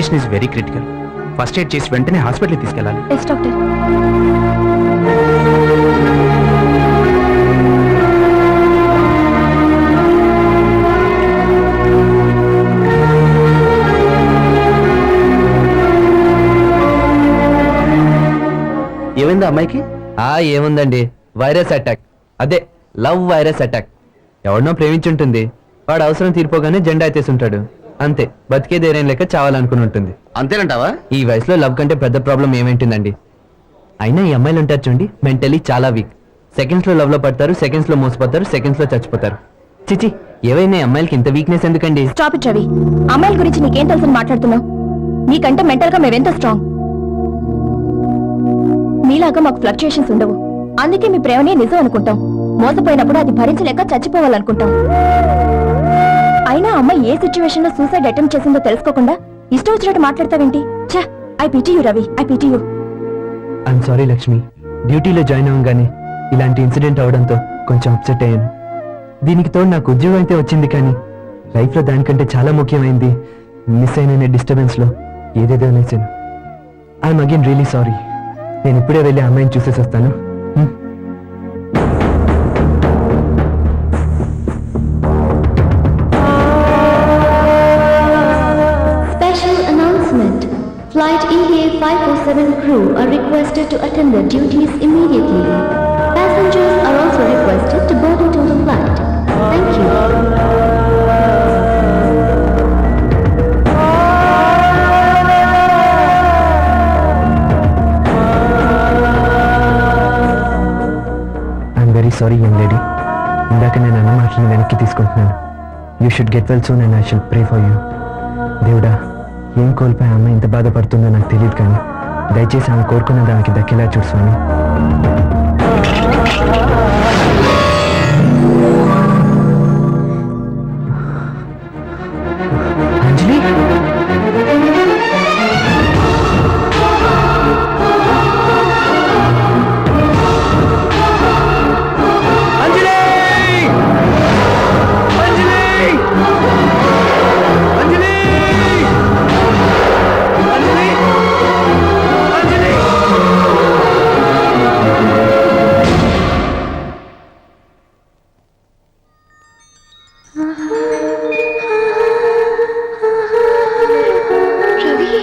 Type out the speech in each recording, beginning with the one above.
Condition is very critical. First aid చేసి వెంటనే హాస్పిటల్కి తీసుకెళ్ళాలి. Yes doctor. ఏమైందా అమ్మాయికి? ఏముందండి, వైరస్ అటాక్. అదే లవ్ వైరస్ అటాక్. ఎవరినో ప్రేమించుంటుంది, వాడు అవసరం తీరిపోగానే జెండా ఎత్తేసుంటాడు. అంతే, బతికే ధైర్యం లేక చావాలనుకుని ఉంటుంది. అంతేనంటావా? ఈ వయసులో లవ్ కంటే పెద్ద ప్రాబ్లం ఏమేంటుందండి? అయినా ఈ అమ్మాయిలు ఉంటారు చూడండి, మెంటలీ చాలా వీక్. సెకండ్స్ లో లవ్ లో పడతారు, సెకండ్స్ లో మోసపోతారు, సెకండ్స్ లో చచ్చిపోతారు. చిచి, ఏవైనా అమ్మాయిలకి ఇంత వీక్నెస్ ఎందుకండి? Stop it Ravi. అమ్మాయిల గురించి నీకేం తెలుసని మాట్లాడుతున్నావు? నీకంటే మెంటల్ గా మేమెంత స్ట్రాంగ్. మీలాగా మాకు ఫ్లక్చుయేషన్స్ ఉండవు. అందుకే మీ ప్రేమనే నిజం అనుకుంటాం. మోసపోయినప్పుడు అది భరించలేక చచ్చిపోవాలనుకుంటాం. అయినా అమ్మాయి ఏ సిచ్యువేషన్ లో సూసైడ్ అటెంప్ట్ చేసిందో తెలుసుకోకుండా ఇష్టం వచ్చినట్టు మాట్లాడతావేంటి? ఛ, I pity you Ravi, I pity you. I'm sorry Lakshmi, డ్యూటీలో జాయిన్ అవ్వగానే ఇలాంటి ఇన్సిడెంట్ అవడంతో కొంచెం అప్సెట్ అయ్యాను. దీనికి తోడు నాకు ఉద్యోగం అయితే వచ్చింది, కానీ లైఫ్ లో దానికంటే చాలా ముఖ్యమైంది మిస్ అయిన డిస్టర్బెన్స్ లో ఏదేదో అనేసాను. I'm again really sorry. నేను ఇప్పుడే వెళ్ళి అమ్మాయిని చూసేసి వస్తాను. Special announcement. Flight EVA 547 crew are requested to attend their duties immediately. Passengers are also requested to board into the flight. Thank you. Sorry young lady, ఇందాక నేను అన్న మాటలను వెనక్కి తీసుకుంటున్నాను. You should get well soon and I should pray for you. దేవుడా, ఏం కోల్పోయి అమ్మ ఇంత బాధపడుతుందో నాకు తెలియదు, కానీ దయచేసి ఆమె కోరుకున్న దానికి దక్కేలా చూడు స్వామి. అంజలి, అంజలి, My God. రవి.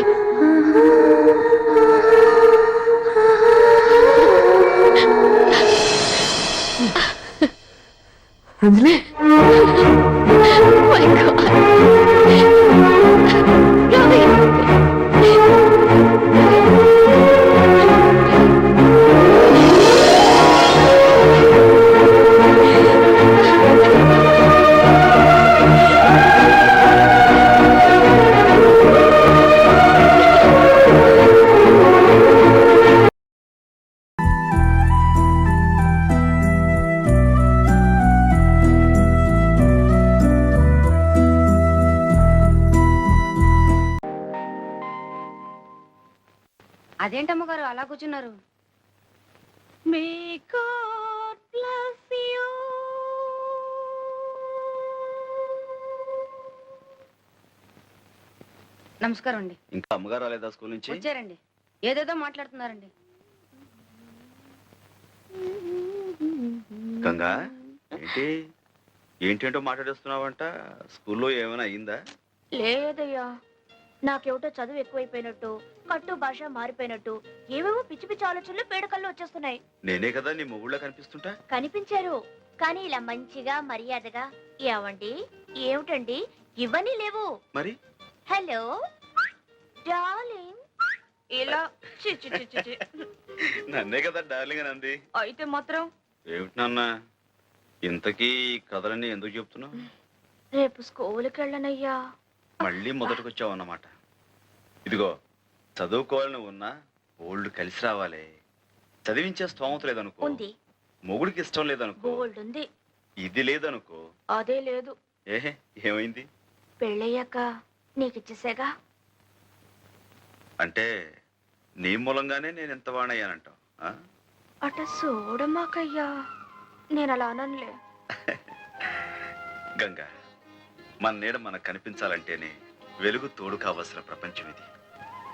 అదేంటమ్మగారు అలా కూర్చున్నారు? May God bless you. నమస్కారం అండి. ఇంకా అమ్మగారు రాలేదా స్కూల్ నుంచి? వచ్చారండి. ఏదేదో మాట్లాడుతున్నారండి. గంగా, ఏంటి ఏంటేంటో మాట్లాడేస్తున్నావంట? స్కూల్లో ఏమైనా అయిందా? లేదయ్యా, నాకేమిటో చదువు ఎక్కువైపోయినట్టు, కట్టు భాష మారిపోయినట్టు, ఏవేవో పిచ్చి పిచ్చి ఆలోచనలు పేడకల్లో వచ్చేస్తున్నాయి. నేనే కదా నీ మొగుళ్ళ కనిపిస్తుంటా? కనిపించారు, కానీ ఇలా మంచిగా మర్యాదగా ఏమండి ఏమిటండి ఇవన్నీ లేవు. మరి హలో డార్లింగ్ ఇలా చి చి చి చి చి. నన్నే కదా డార్లింగ్ అని అంది. అయితే మాత్రం ఏమిటి నాన్న, ఇంతకీ కథలన్నీ ఎందుకు చెప్తున్నావు? రేపు స్కూల్కి వెళ్ళనయ్యా. మళ్ళీ మొదటికొచ్చావు అన్నమాట. ఇదిగో, చదువుకోవాలని ఉన్నా ఓల్డ్ కలిసి రావాలి. చదివించే స్తోమత లేదనుకో, మొగుడికి ఇష్టం లేదనుకో, ఉంది ఇది లేదనుకో, అదే లేదు. ఏమైంది? పెళ్ళయ్యాక నీకిచ్చేసేగా. అంటే నీ మూలంగానే నేను ఎంత వాణయ్యానంటావు? అట చూడమాకయ్యా, నేను అలా అననులే. గంగా, మన నీడ మనకు కనిపించాలంటేనే వెలుగు తోడు కావలసిన ప్రపంచం ఇది.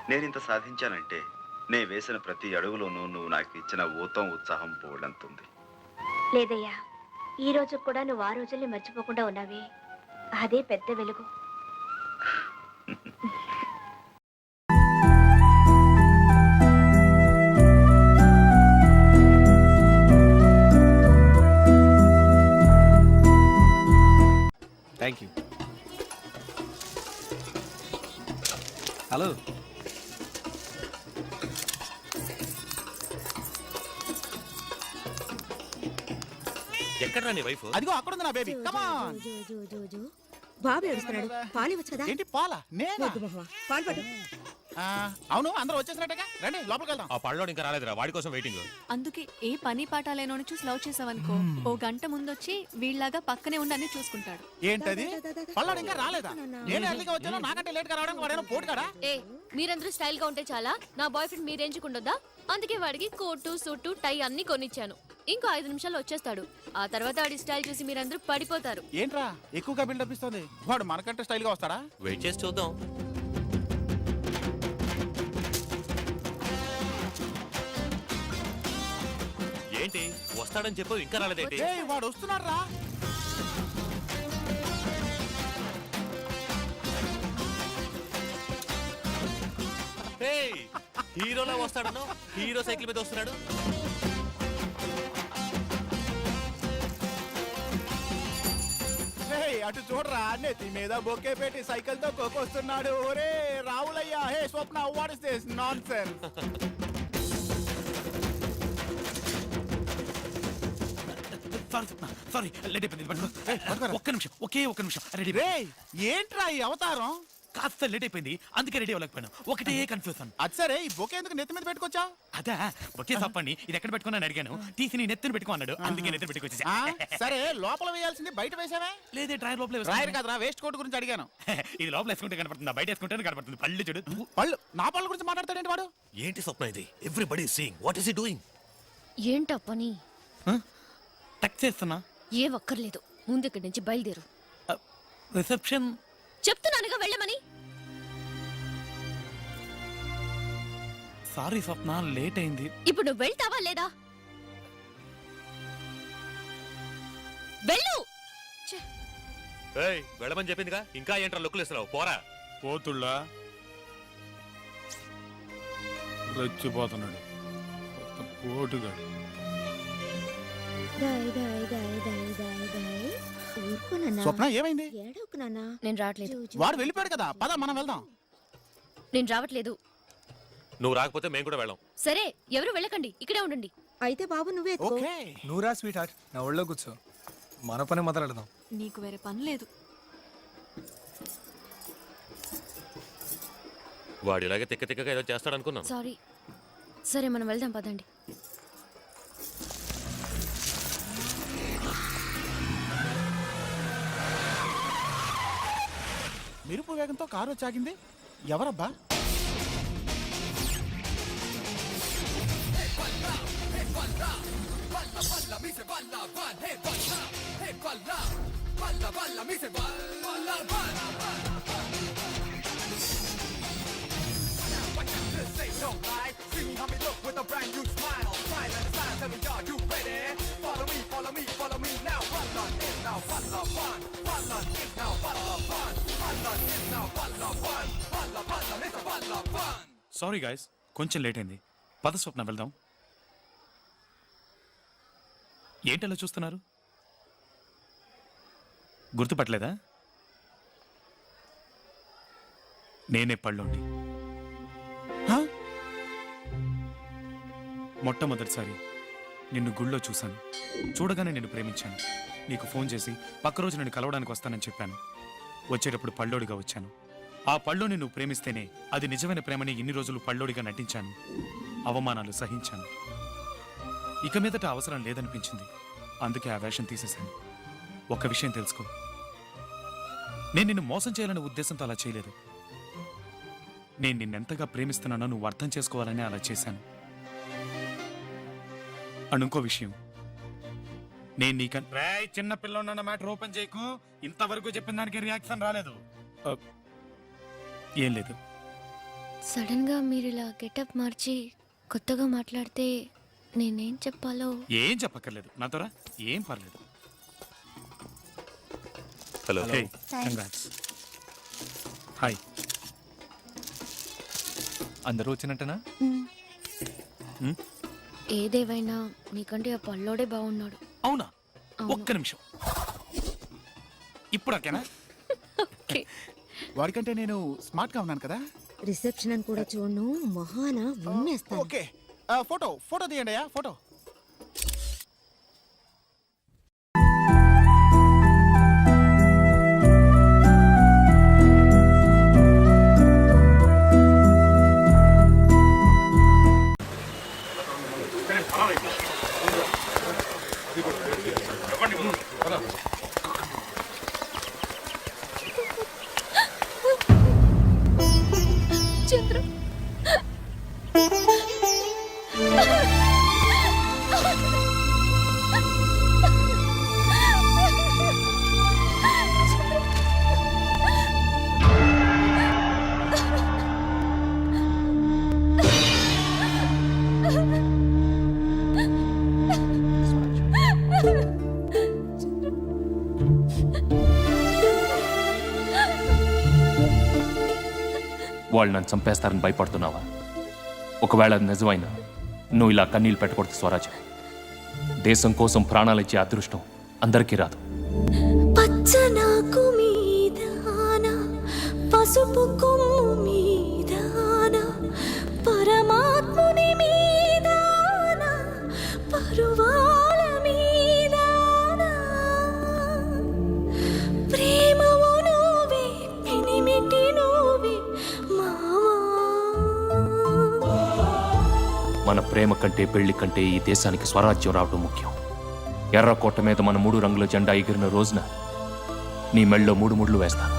నేనింత సాధించానంటే నే వేసిన ప్రతి అడుగులోనూ నువ్వు నాకు ఇచ్చిన ఊతం ఉత్సాహం పోలంతుంది. లేదయ్యా, ఈ రోజు కూడా నువ్వు ఆ రోజుల్ని మర్చిపోకుండా ఉన్నావే, అదే పెద్ద వెలుగు. Thank you. హలో, ఎక్కడ్రా నీ వైఫ్? అదిగో అక్కడ ఉంది నా బేబీ. కమాన్. బాబు ఏడుస్తున్నాడు, పాలు ఇవ్వచ్చు కదా. ఏంటి పాల? నేనా? వద్దు మామ, పాలు పట్టు. అవును, అందరూ వచ్చేసినట్టుగా, రండి లోపలికి వెళ్దాం. ఆ పళ్ళోడు ఇంకా రాలేదురా, వాడి కోసం వెయిటింగ్. అందుకే ఏ పని పాట లేనోని చూసి లవ్ చేసావనుకో, ఓ గంట ముందొచ్చి వీళ్ళలాగా పక్కనే ఉండి అన్ని చూసుకుంటాడు. ఏంటది? పల్లాడు ఇంకా రాలేదా? నేను ఎర్లీగా వచ్చాను, నాకంటే లేట్ గా రావడానికి వాడేమో పోటు కాడా? ఏ, మీరందరూ స్టైల్ గా ఉంటే చాలా, నా బాయ్ ఫ్రెండ్ మీ రేంజ్ కుండొద్దా? అందుకే వాడికి కోటు సూటు టై అన్ని కొనిచ్చాను. ఇంకో 5 నిమిషాల్లో వచ్చేస్తాడు. ఆ తర్వాత వాడి స్టైల్ చూసి మీరందరూ పడిపోతారు. ఏంట్రా ఎక్కువగా బిల్డప్ ఇస్తుంది? వాడు మనకంటే స్టైల్ గా వస్తాడా? వెయిట్ చేసి చూద్దాం. ఏంటి వస్తాడని చెప్పు, ఇంకా రాలేదేంటి? ఏయ్, వాడు వస్తున్నాడు రా. ఏయ్, హీరోలా వస్తాడను, హీరో సైకిల్ మీద వస్తున్నాడు. ఏయ్, అటు చూడరా, నెత్తి మీద బొక్కే పెట్టి సైకిల్ తో కోకొస్తున్నాడు. ఒరే రావులయ్యా, hey Swapna, what is this nonsense? Sorry late అయిపోయింది. ఒక్క నిమిషం, ఒక్క నిమిషం. రెడీ. రేయ్, ఏంట్రా ఈ అవతారం? కాస్త లేట్ అయిపోయింది, అందుకే రెడీ అవ్వలేకపోయాను. ఒకటే కన్ఫ్యూజన్. అది సరే, ఈ బొకే ఎందుకు నెత్తి మీద పెట్టుకొచ్చా? అదా ఒకే తప్పండి, ఇది ఎక్కడ పెట్టుకున్నాను అడిగాను. తీసి నీ నెత్తిని పెట్టుకో అన్నాడు, అందుకే నెత్తిని పెట్టుకొచ్చా. సరే, లోపల వేయాల్సింది బయట వేసావే? లేదే, డ్రాయర్ లోపల రాయర్ కదరా, వేస్ట్ కోట్ గురించి అడిగాను. ఇది లోపల వేసుకుంటే కనపడుతుంది, బయట వేసుకుంటే కనపడుతుంది. పళ్ళు చూడు. పళ్ళు? నా పళ్ళ గురించి మాట్లాడతాడేంటి వాడు? ఏంటి స్వప్న ఇది? Everybody seeing, what is he doing? ఏంటా పని? టక్ చేస్తున్నా. ఏ ఒక్కర్లేదు, ముందు ఇక్కడి నుంచి బయలుదేరు. రిసెప్షన్. చెప్తున్నానుగా వెళ్ళమని. సారీ స్వప్న, లేట్ అయింది. ఇప్పుడు నువ్వు వెళ్తావా లేదా? వెళ్ళు. ఏయ్, వెళ్ళమని చెప్పిందిగా, ఇంకా ఏంట్రా లుక్లు ఇస్తున్నావు? పోరా. పోతుళ్ళా రెచ్చిపోతున్నాడు పోటుగా. స్వప్న, ఏమైంది? నేను రావట్లేదు. వాడు వెళ్ళిపోయాడు కదా, పద మనం వెళ్దాం. నేను రావట్లేదు. నువ్వు రాకపోతే మేము కూడా వెళ్ళాం. సరే, ఎవరు వెళ్ళకండి, ఇక్కడే ఉండండి. అయితే బాబు నువ్వే ఎత్తుకో. ఓకే. నూరా స్వీట్ హార్ట్, నా ఒళ్ళో కూర్చో, మన పని మొదలెడదాం. నీకు వేరే పని లేదు. వాడు ఇలాగే తిక్క తిక్కగా ఏదో చేస్తాడనుకున్నాను. సారీ. సరే, మనం వెళ్దాం పదండి. మెరుపు వేగంతో కారు వచ్చాగింది. ఎవరబ్బా? సారీ గైస్, కొంచెం లేట్ అయింది. పద స్వప్న, వెళ్దాం. ఏంటలా చూస్తున్నారు? గుర్తుపట్టలేదా? నేనే పళ్ళోండి. మొట్టమొదటిసారి నిన్ను గుళ్ళో చూశాను. చూడగానే నిన్ను ప్రేమించాను. నీకు ఫోన్ చేసి పక్క రోజు నిన్ను కలవడానికి వస్తానని చెప్పాను. వచ్చేటప్పుడు పళ్ళోడిగా వచ్చాను. ఆ పళ్ళోని నువ్వు ప్రేమిస్తేనే అది నిజమైన ప్రేమని ఇన్ని రోజులు పళ్ళోడిగా నటించాను. అవమానాలు సహించాను. ఇక మీదట అవసరం లేదనిపించింది. అందుకే ఆ వేషం తీసేశాను. ఒక్క విషయం తెలుసుకో, నేను నిన్ను మోసం చేయాలనే ఉద్దేశంతో అలా చేయలేదు. నేను నిన్నెంతగా ప్రేమిస్తున్నానో నువ్వు అర్థం చేసుకోవాలని అలా చేశాను. అనుకో విషయం, నేను నీకన్నా చిన్న పిల్లన్న మ్యాటర్ ఓపెన్ చేయకు. ఇంతవరకు చెప్పిన దానికి రియాక్షన్ రాలేదు. ఏం లేదు, సడన్ గా మీరు ఇలా గెటప్ మార్చి కొత్తగా మాట్లాడితే నేనేం చెప్పాలో. ఏం చెప్పక్కర్లేదు నాతోరా, ఏం పర్లేదు. హలో. హే, కంగ్రాట్స్. హాయ్. అందరూ వచ్చినట్టనా? ఏదేవైనా నీకంటే ఆ పల్లోడే బాగున్నాడు. అవునా? అవును. ఒక్క నిమిషం. ఇప్పుడు ఓకేనా? వాడికంటే నేను స్మార్ట్ గా ఉన్నాను కదా. రిసెప్షన్ అని కూడా చూడను మహాన ఉమ్మేస్తాను. ఓకే ఫోటో తీయండి అయ్యా, ఫోటో. చంద్ర వాళ్ళు నన్ను చంపేస్తారని భయపడుతున్నావా? ఒకవేళ అది నిజమైనా నువ్వు ఇలా కన్నీళ్ళు పెట్టకూడదు స్వరాజ్యం. దేశం కోసం ప్రాణాలు ఇచ్చే అదృష్టం అందరికీ రాదు. పచ్చనాకు మీదాన పసుపు కొమ్ము మీదాన పరమాత్ముని మీదాన పరువాల మీదాన ప్రేమవు నువ్వే పెనిమిటి నువ్వే మావా. మన ప్రేమ కంటే పెళ్లి కంటే ఈ దేశానికి స్వరాజ్యం రావడం ముఖ్యం. ఎర్రకోట మీద మన 3 రంగుల జెండా ఎగిరిన రోజున నీ మెళ్ళలో 3 ముళ్ళు వేస్తాను.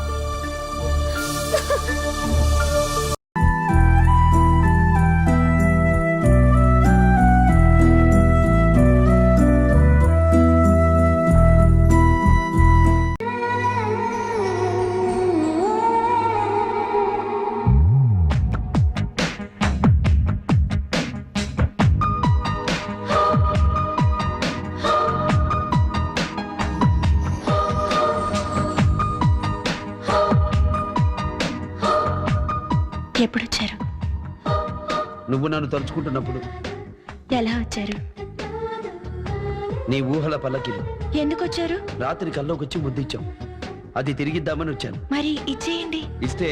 ఎప్పుడొచ్చారు? నువ్వు నన్ను తలుచుకుంటున్నప్పుడు. ఎలా వచ్చారు? నీ ఊహల పల్లకిలు. ఎందుకు వచ్చారు? రాత్రి కల్లోకి వచ్చి ముద్దిచ్చాం, అది తిరిగిద్దామని వచ్చాను. మరి ఇచ్చేయండి. ఇస్తే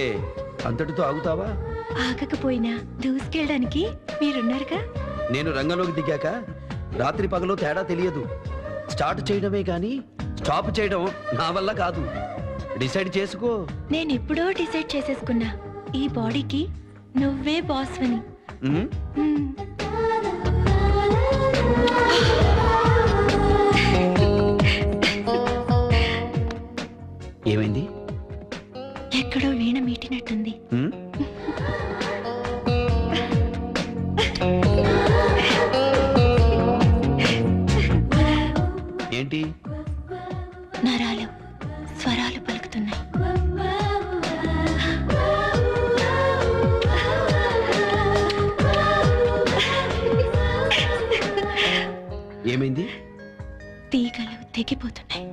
అంతటితో ఆగుతావా? ఆగకపోయినా దూసుకెళ్ళడానికి మీరున్నారుగా. నేను రంగంలోకి దిగాక రాత్రి పగలో తేడా తెలియదు. స్టార్ట్ చేయడమే కానీ స్టాప్ చేయడం నా వల్ల కాదు. డిసైడ్ చేసుకో. నేను ఎప్పుడో డిసైడ్ చేసేసుకున్నా, ఈ బాడీకి నువ్వే బాస్ అని. ఏమైంది? ఎక్కడో వీణ మీటినట్టుంది. ఏంటి? నరాలు స్వరాలు పలుకుతున్నాయి. ఏమైంది? తీగలు తెగిపోతున్నాయి.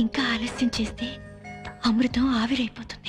ఇంకా ఆలస్యం చేస్తే అమృతం ఆవిరైపోతుంది.